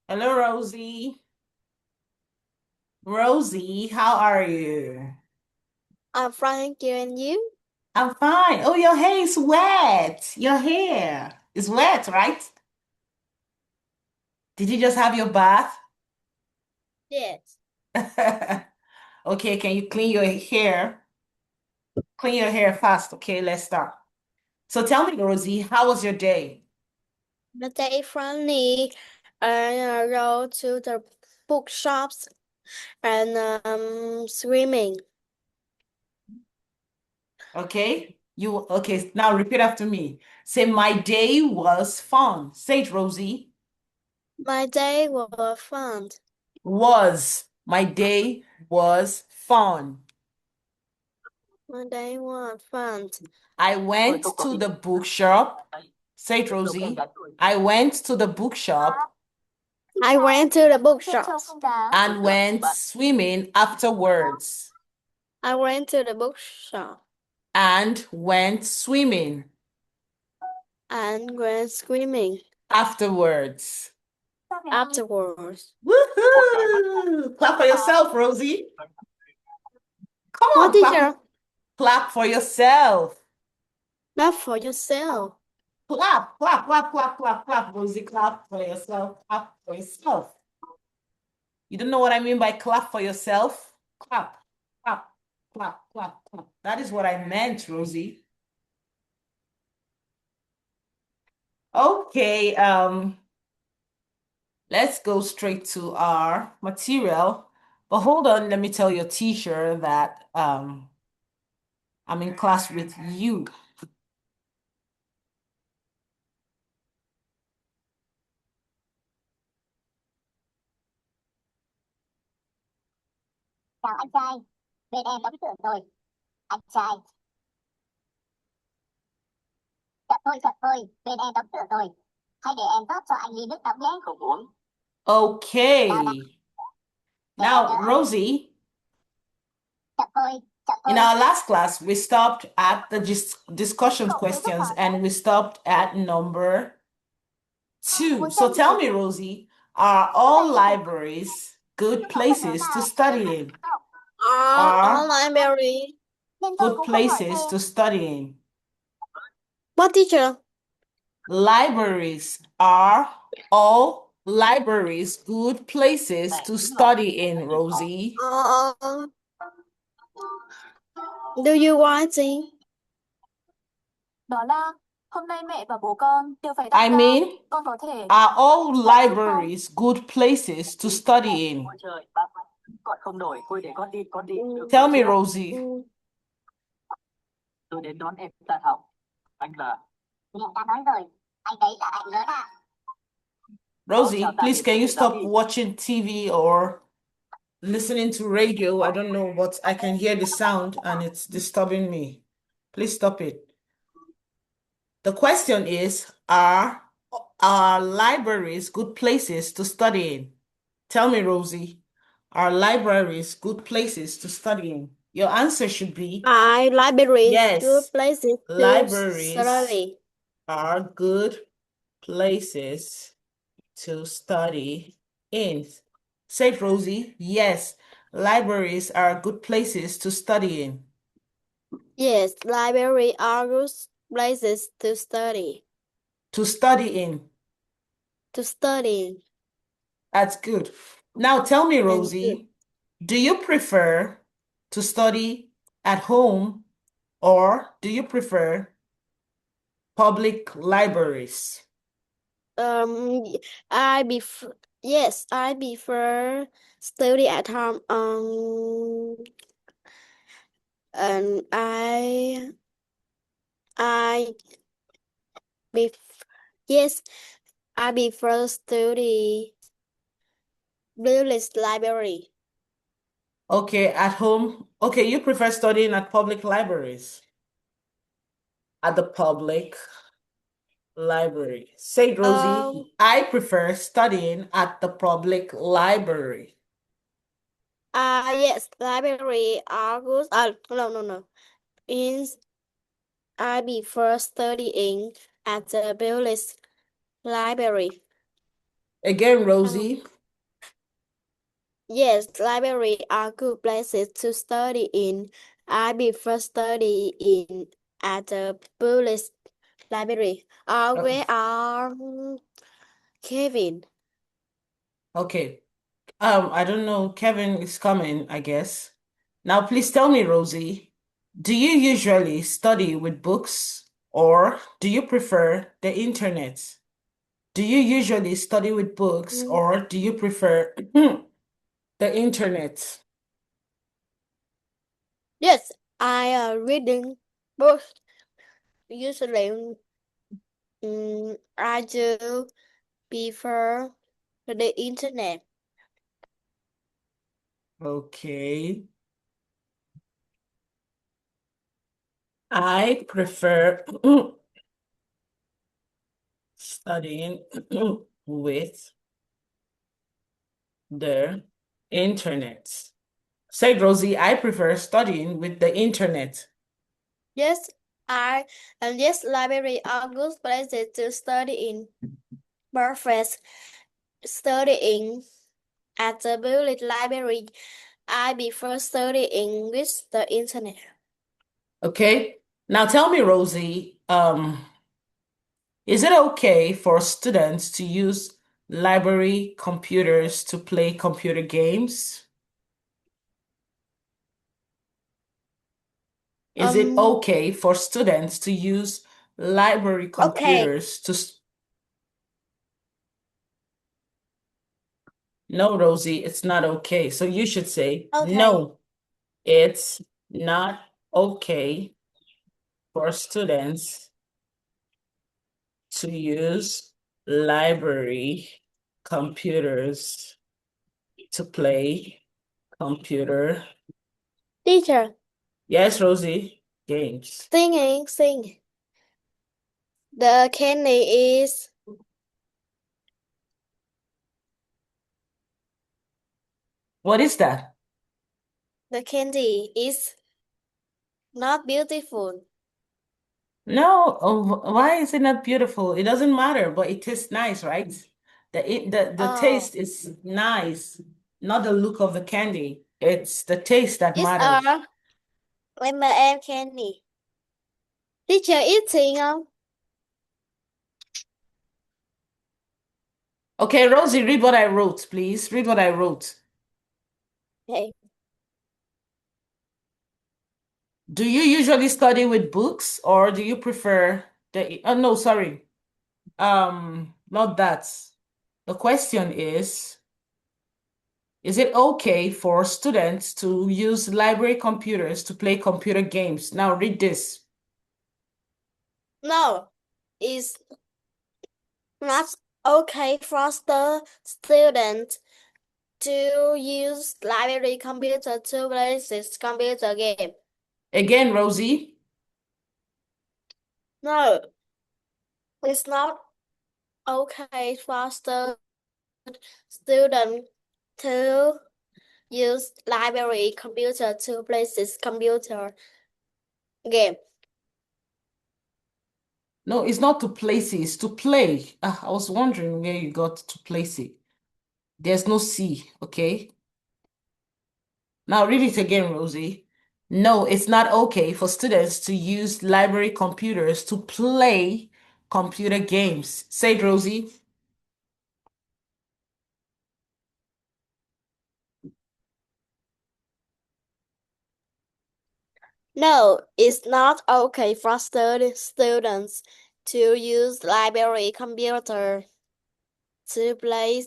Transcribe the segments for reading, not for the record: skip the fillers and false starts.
Hello, Rosie. Rosie, how are you? I'm fine, and you? I'm fine. Oh, your hair is wet. Your hair is wet, right? Did you just have your bath? Yes. Okay, can you clean your hair? Clean your hair fast. Okay, let's start. So tell me, Rosie, how was your day? The day friendly and go to the bookshops and swimming. Okay, okay, now repeat after me. Say, my day was fun. Say it, Rosie. My day was fun. Was. My day was fun. My day was fun. I went to the bookshop. Say it, Rosie. I went to the bookshop I went to the bookshops. and went swimming afterwards. I went to the bookshop And went swimming and went swimming afterwards. afterwards. Woohoo! Clap for yourself, Rosie. Come What on, clap, teacher? clap for yourself. Not for yourself. Clap, clap, clap, clap, clap, clap, Rosie. Clap for yourself. Clap for yourself. You don't know what I mean by clap for yourself? Clap, clap, clap, clap, clap. That is what I meant, Rosie. Okay, let's go straight to our material. But hold on, let me tell your teacher that I'm in class with you. Chào anh trai, bên em có ý tưởng rồi. Anh trai, chậm thôi, bên em có ý tưởng rồi. Hay để em rót cho anh ly nước nóng nhé. Không uống. Nào nào, Okay. để em đỡ Now, anh. Rosie, Chậm in thôi. our last class, we stopped at the discussion questions and we stopped at number two. So tell me, Rosie, are all libraries good places to study in? All Are library. Nên tôi good cũng không hỏi places thêm. to study in? What teacher? Libraries are all libraries good places to study in, Rosie? Uh, do you want to? Đó là hôm nay mẹ và bố con đều phải tăng I ca. mean, Con có thể are all đặt giúp không? libraries good places to study in? Ôi trời, bác con không nổi. Thôi để con đi được Tell rồi me, chưa? Rosie. Tôi đến đón em tan học. Anh là... Mẹ đã nói rồi, anh ấy là anh lớn à. Cháu chào Rosie, tạm please biệt can với you thầy giáo stop đi. watching TV or listening to radio? I don't know, but I can hear the sound and it's disturbing me. Please stop it. The question is, are libraries good places to study in? Tell me, Rosie, are libraries good places to study in? Your answer should be I libraries good yes, places to libraries study. are good places to study in. Say it, Rosie. Yes, libraries are good places to study in. Yes, library are good places to study. To study in. To study That's good. Now tell me, and good. Rosie, do you prefer to study at home or do you prefer public libraries? Um, I prefer yes, I prefer study at home. And I bef yes, I prefer study village library. Okay, at home. Okay, you prefer studying at public libraries. At the public library. Say it, Um, Rosie. I prefer studying at the public library. yes, library are good. No. Means I prefer studying at the village library. Again, Rosy. Yes, libraries are good places to study in. I prefer study in at the public library. Where are Kevin? Okay. I don't know. Kevin is coming, I guess. Now, please tell me, Rosie, do you usually study with books or do you prefer the internet? Do you usually study with books or do you prefer the internet? Yes, I am reading books. Usually, I do prefer the internet. Okay. I prefer studying with the internet. Said Rosie, I prefer studying with the internet. Yes, yes, library are good places to study in. Perfect studying at the public library. I prefer studying with the internet. Okay. Now tell me, Rosie, is it okay for students to use library computers to play computer games? Is it Um, okay for students to use library okay, computers to... No, Rosie, it's not okay. So you should say, okay. no, it's not okay for students to use library computers to play computer. Teacher, Yes, Rosie, games. sing. The candy is What is that? the candy is not beautiful. No, why is it not beautiful? It doesn't matter, but it tastes nice, right? The Oh, taste is nice, not the look of the candy. It's the taste that it's matters. a M&M candy. Teacher eating không? Okay, Rosie, read what I wrote, please. Read what I wrote. Okay. Do you usually study with books or do you prefer the... Oh, no, sorry. Not that. The question is it okay for students to use library computers to play computer games? Now read this. No, it's not okay for the student to use library computer to play this computer game. Again, Rosie. No, it's not okay for the student to use library computer to play this computer game. No, it's not to place it, it's to play. I was wondering where you got to place it. There's no C, okay? Now read it again, Rosie. No, it's not okay for students to use library computers to play computer games. Say it, Rosie. No, it's not okay for students to use library computer to play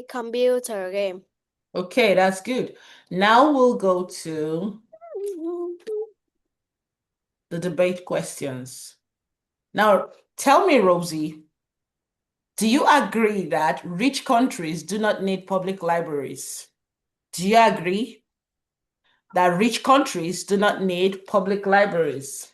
computer game. Okay, that's good. Now we'll go to the debate questions. Now, tell me, Rosie, do you agree that rich countries do not need public libraries? Do you agree that rich countries do not need public libraries?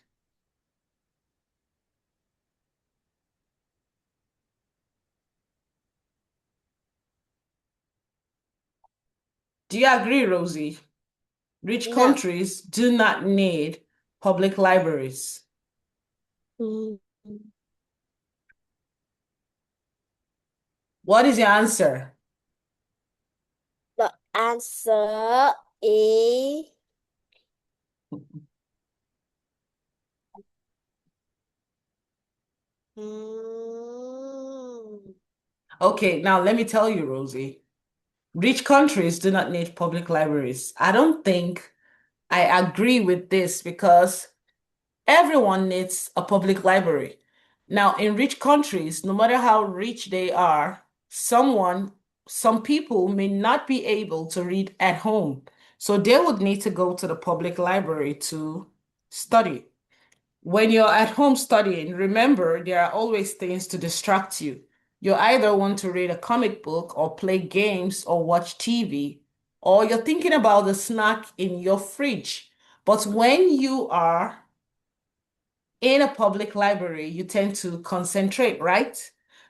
Do you agree, Rosie? Rich No. countries do not need public libraries. Mm. What is your answer? The answer is Okay, now let me tell you, Rosie. Rich countries do not need public libraries. I don't think I agree with this because everyone needs a public library. Now, in rich countries, no matter how rich they are, some people may not be able to read at home. So they would need to go to the public library to study. When you're at home studying, remember there are always things to distract you. You either want to read a comic book or play games or watch TV, or you're thinking about the snack in your fridge. But when you are in a public library, you tend to concentrate, right?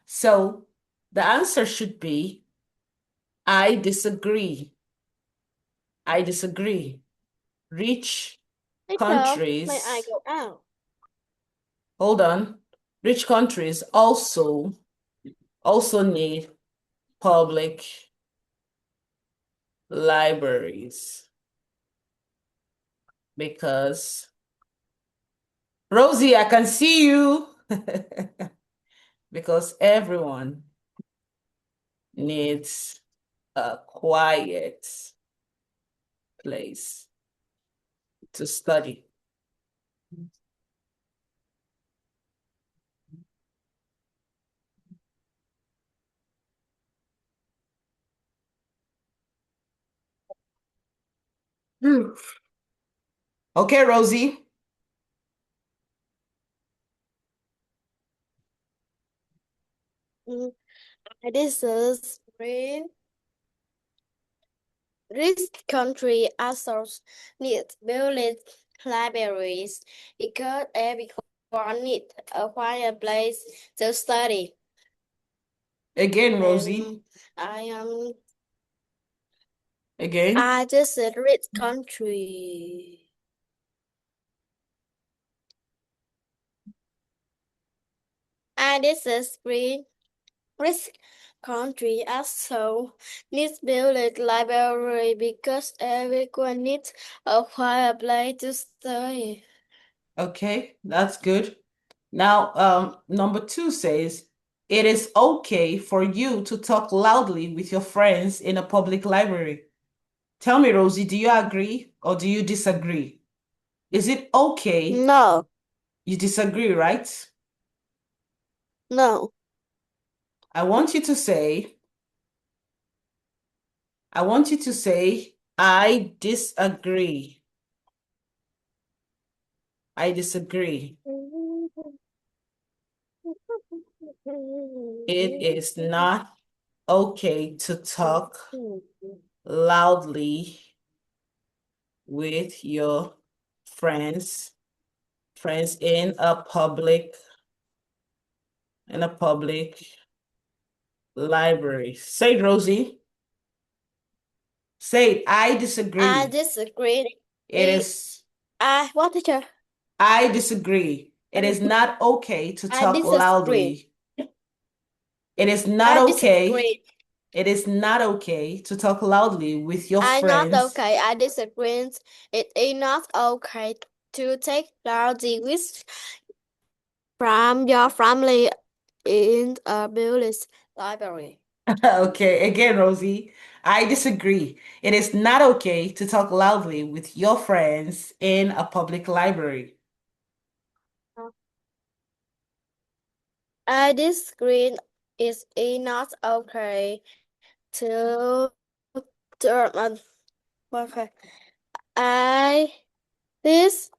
So the answer should be, I disagree. I disagree. Rich Teacher, may I countries, go out? hold on. Rich countries also need public libraries because Rosie, I can see you because everyone needs a quiet place to study. Hmm. Okay, Rosie. Mm, This is green. This country also needs building libraries because everyone needs a quiet place to study. Again, Rosie. I am Again. just a rich country. And this is green. Rich country also needs building library because everyone needs a quiet place to study. Okay, that's good. Now, number two says, it is okay for you to talk loudly with your friends in a public library. Tell me, Rosie, do you agree or do you disagree? Is it okay? No, You disagree, right? no. I want you to say, I want you to say, I disagree. I disagree. It is not okay to talk loudly with your friends, friends in a public library. Say it, Rosie. Say it. I I disagree. disagree. It is, What teacher? I disagree. It is not okay to I talk disagree. loudly. It is not I okay. disagree. It is not okay to talk loudly with your I not friends. okay. I disagree. It is not okay to take lousy with from your family in a building library. Okay, again, Rosie, I disagree. It is not okay to talk loudly with your friends in a public library. I disagree. It is not okay to turn on. Okay. I disagree.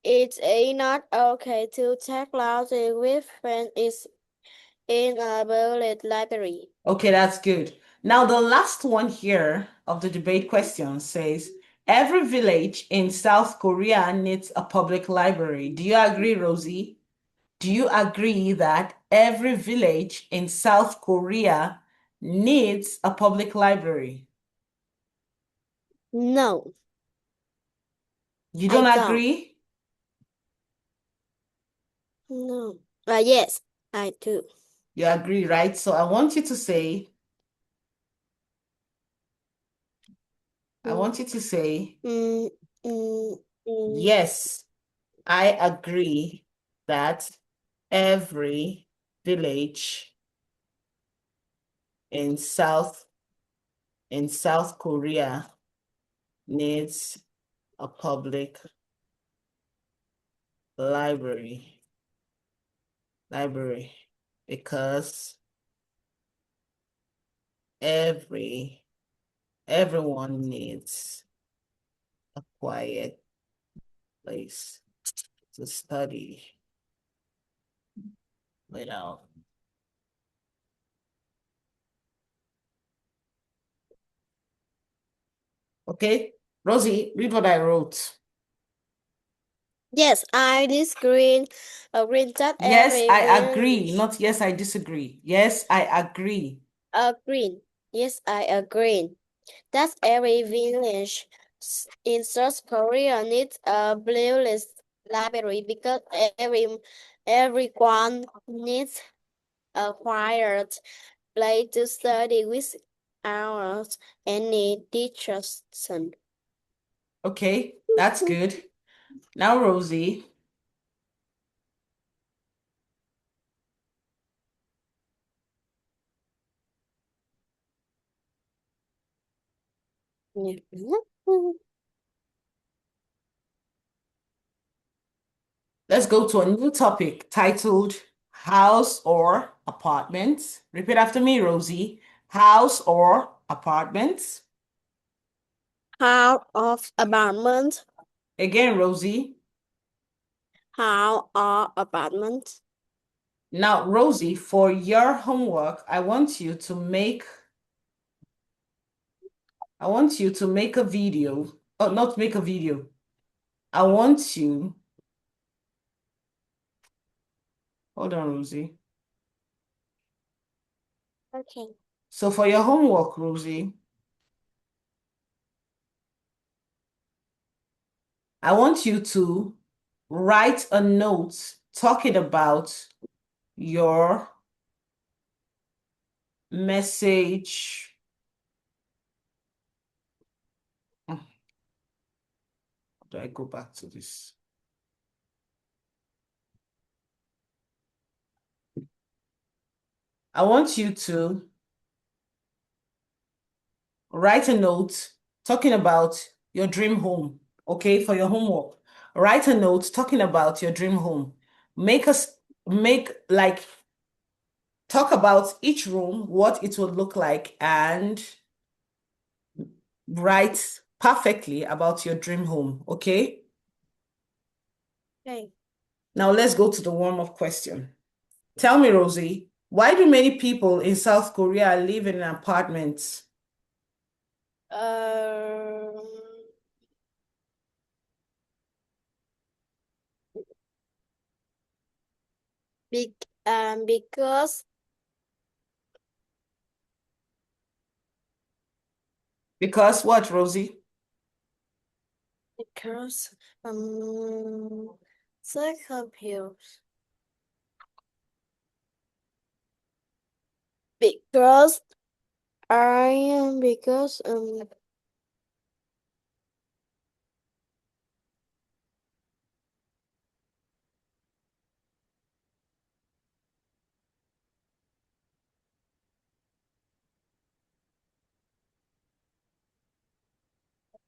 It is not okay to take lousy with friends is in a public library. Okay, that's good. Now, the last one here of the debate question says, every village in South Korea needs a public library. Do you agree, Rosie? Do you agree that every village in South Korea needs a public library? No, You I don't don't. agree? No. Yes. I do. You agree, right? So I want you to say, Mm, mm, mm. yes, I agree that every village in South Korea needs a public library because everyone needs a quiet place to study without. Okay, Rosie, read what I wrote. Yes, I disagree. Agree that Yes, every I agree. village. Not yes, I disagree. Yes, I agree. Agree. Yes, I agree. That every village in South Korea needs a playlist library because everyone needs a quiet place to study without any distraction. Okay, that's good. Now, Rosie, let's go to a new topic titled House or Apartment. Repeat after me, Rosie. House or apartment. House of apartment. Again, Rosie. House or apartment. Now, Rosie, for your homework, I want you to make a video. Oh, not make a video. I want you. Hold on, Rosie. Okay. So for your homework, Rosie, I want you to write a note talking about your message. How do I go back to this? I want you to write a note talking about your dream home, okay, for your homework. Write a note talking about your dream home. Make like talk about each room, what it would look like, and write perfectly about your dream home, okay? Okay. Now let's go to the warm-up question. Tell me, Rosie, why do many people in South Korea live in apartments? Um, because Because what, Rosie? because so confused. Because I am because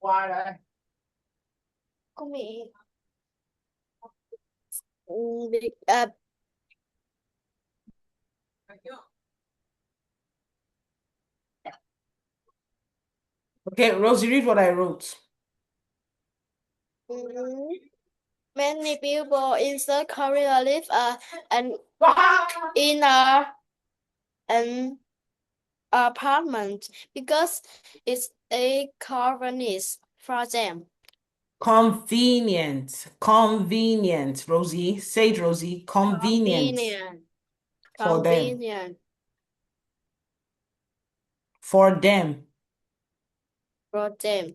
Why? có bị Okay, Rosie, read what I wrote. many people in South Korea live an in an apartment because it's a convenience for them. Convenient, Rosie. Say it, Rosie. Convenient Convenient. for them. Convenient For them. for them.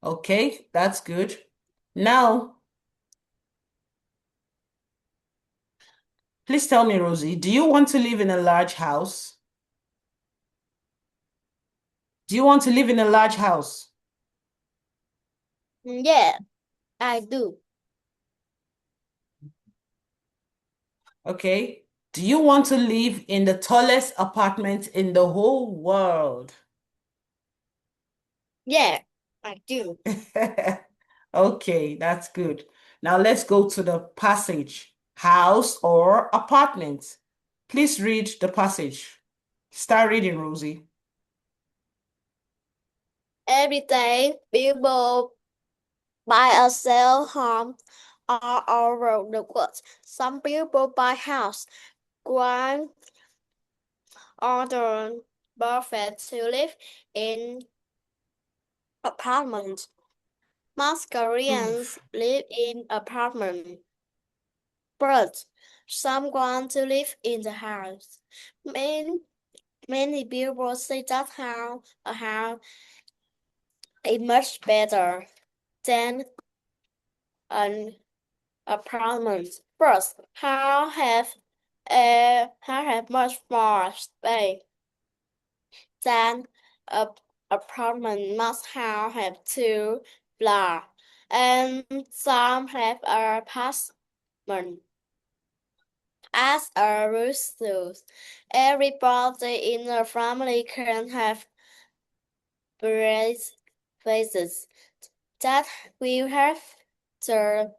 Okay, that's good. Now, Please tell me, Rosie, do you want to live in a large house? Do you want to live in a large house? Yeah, I do. Okay. Do you want to live in the tallest apartment in the whole world? Yeah, I do. Okay, that's good. Now let's go to the passage. House or apartment? Please read the passage. Start reading, Rosie. Every day, people buy or sell homes all over the world. Some people buy house, while others prefer to live in apartments. Most Koreans live in apartments, but some want to live in the house. Many people say that a house is much better than an apartment. First, house have much more space than a apartment. Most house have two floors, and some have a basement. As a result, everybody in a family can have places that will have their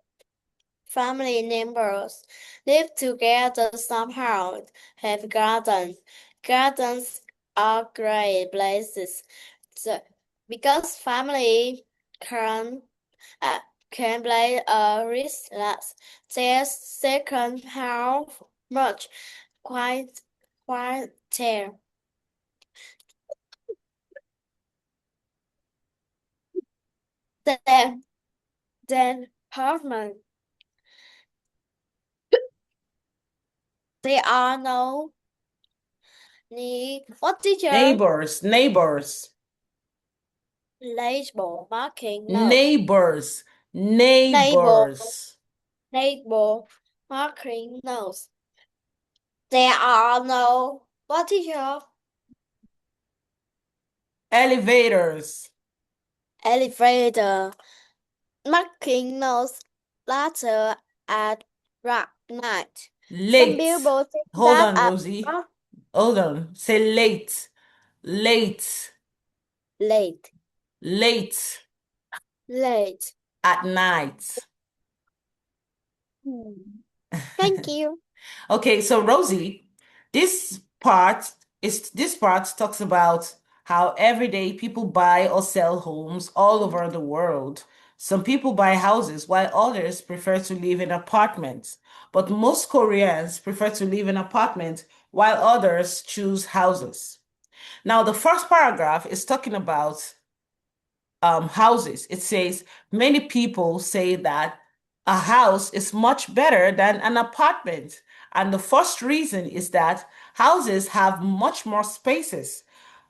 family members live together somehow, have gardens. Gardens are great places because family can uh, can play a relax. Their second half much quite there. Then apartment. There are no need. What teacher? Neighbors, Label marking notes. neighbors, Label neighbors, label marking notes. There are no what teacher? elevators, Elevator marking notes later at night. Some late. people think Hold that on, Rosie. Hold on. Say late, late, late, late late. at night. Hmm. Thank you. Okay, so Rosie, this part talks about how every day people buy or sell homes all over the world. Some people buy houses while others prefer to live in apartments. But most Koreans prefer to live in apartments while others choose houses. Now, the first paragraph is talking about houses. It says many people say that a house is much better than an apartment. And the first reason is that houses have much more spaces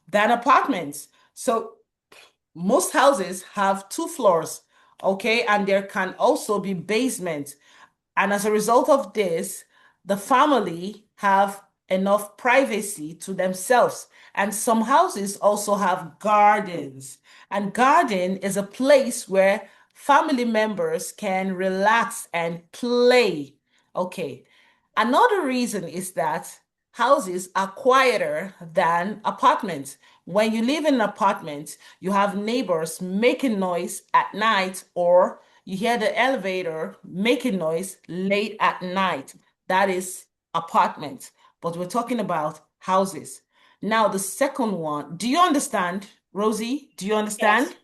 than apartments. So most houses have two floors, okay? And there can also be basement. And as a result of this, the family have enough privacy to themselves. And some houses also have gardens. And garden is a place where family members can relax and play. Okay. Another reason is that houses are quieter than apartments. When you live in an apartment, you have neighbors making noise at night, or you hear the elevator making noise late at night. That is apartment. But we're talking about houses. Now, the second one, do you understand, Rosie? Do you Yes. understand?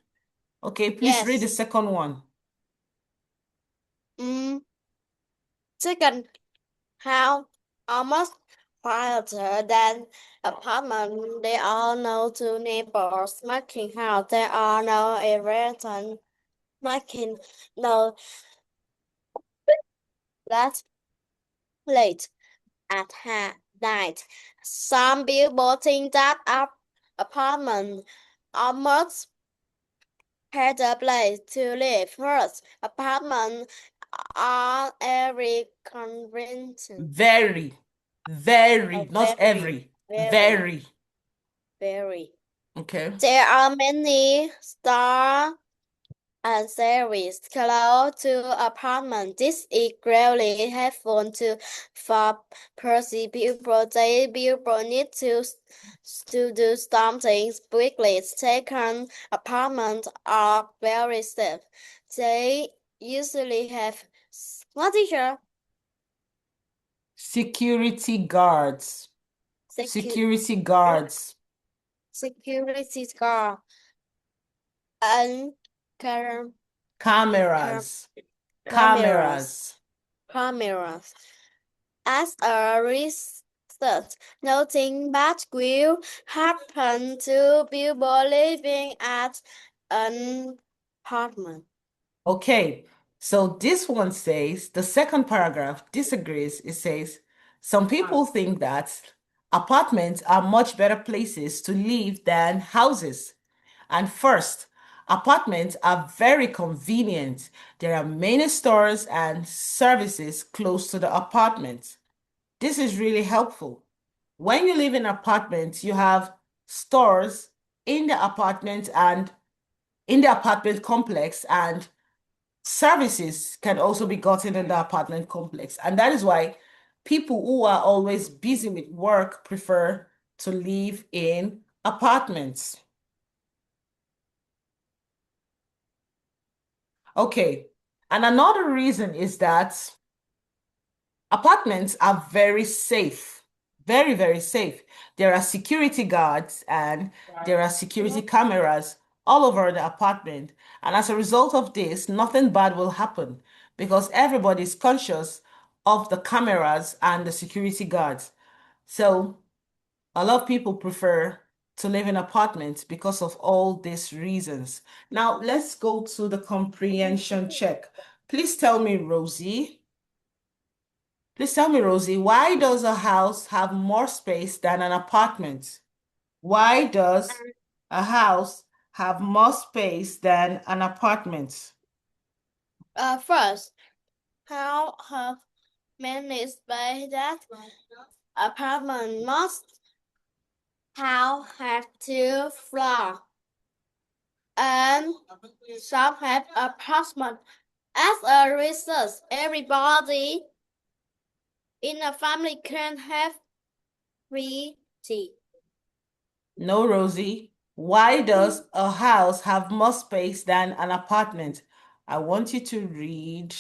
Okay, please read the Yes. second one. Mm. Second, how almost quieter than apartment. There are no two neighbors making house. There are no irritant making no that late at night. Some people think that apartment are much better place to live. First, apartment on every convention. Very, very, not Very, every, very, very. very. Okay. There are many stores and service close to apartment. This is really helpful for Percy people. People need to do something quickly. Second apartments are very safe. They usually have what teacher? Security guards. Security guards. Security guard and cam- Cameras. cameras. Cameras. Cameras. As a result, nothing bad will happen to people living at an apartment. Okay, so this one says, the second paragraph disagrees. It says, some people think that apartments are much better places to live than houses. And first, apartments are very convenient. There are many stores and services close to the apartment. This is really helpful. When you live in an apartment, you have stores in the apartment and in the apartment complex, and services can also be gotten in the apartment complex. And that is why people who are always busy with work prefer to live in apartments. Okay. And another reason is that apartments are very safe, very, very safe. There are security guards and there are security cameras all over the apartment. And as a result of this, nothing bad will happen because everybody is conscious of the cameras and the security guards. So a lot of people prefer to live in apartments because of all these reasons. Now, let's go to the comprehension check. Please tell me, Rosie. Please tell me, Rosie, why does a house have more space than an apartment? Why does a house have more space than an apartment? First, how have many space that apartment must have 2 floors and some have apartment. As a result, everybody in a family can have 3G. No, Rosie. Why does a house have more space than an apartment? I want you to read.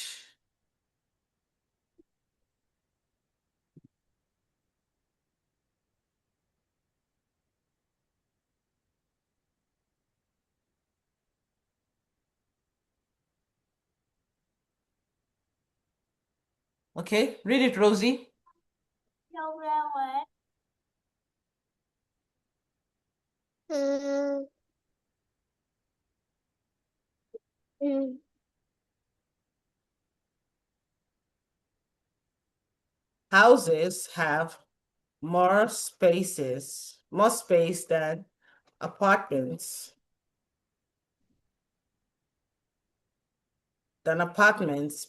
Okay, read it, Rosie. Mm, mm. Houses have more space than apartments,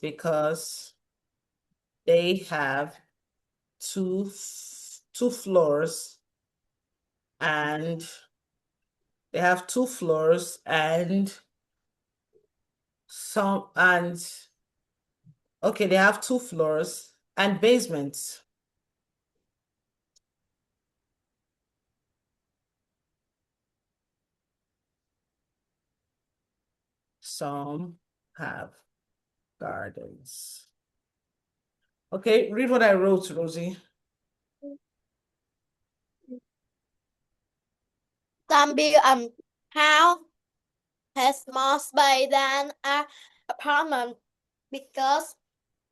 because they have two floors and they have 2 floors and some and okay, they have 2 floors and basements. Some have gardens. Okay, read what I wrote, Rosie. Some build house has more space than an apartment because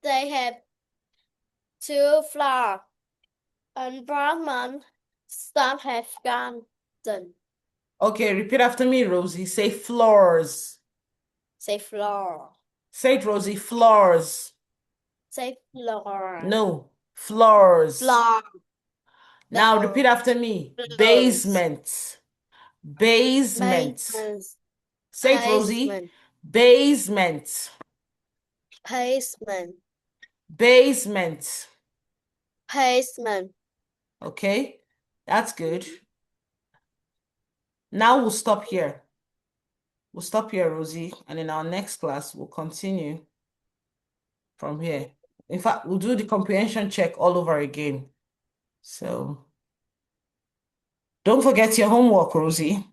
they have 2 floors. Apartment some have garden. Okay, repeat after me, Rosie. Say floors. Say floor. Say it, Rosie. Floors. Say floor. No, floors. Floor. Now No. repeat after me. Floors. Basement. Basement. Basement. Say it, Rosie. Basement. Basement. Basement. Basement. Basement. Okay, that's good. Now we'll stop here. We'll stop here, Rosie, and in our next class, we'll continue from here. In fact, we'll do the comprehension check all over again. So don't forget your homework, Rosie.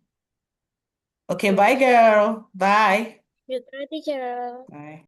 Okay, bye, girl. Bye. Goodbye, teacher. Bye.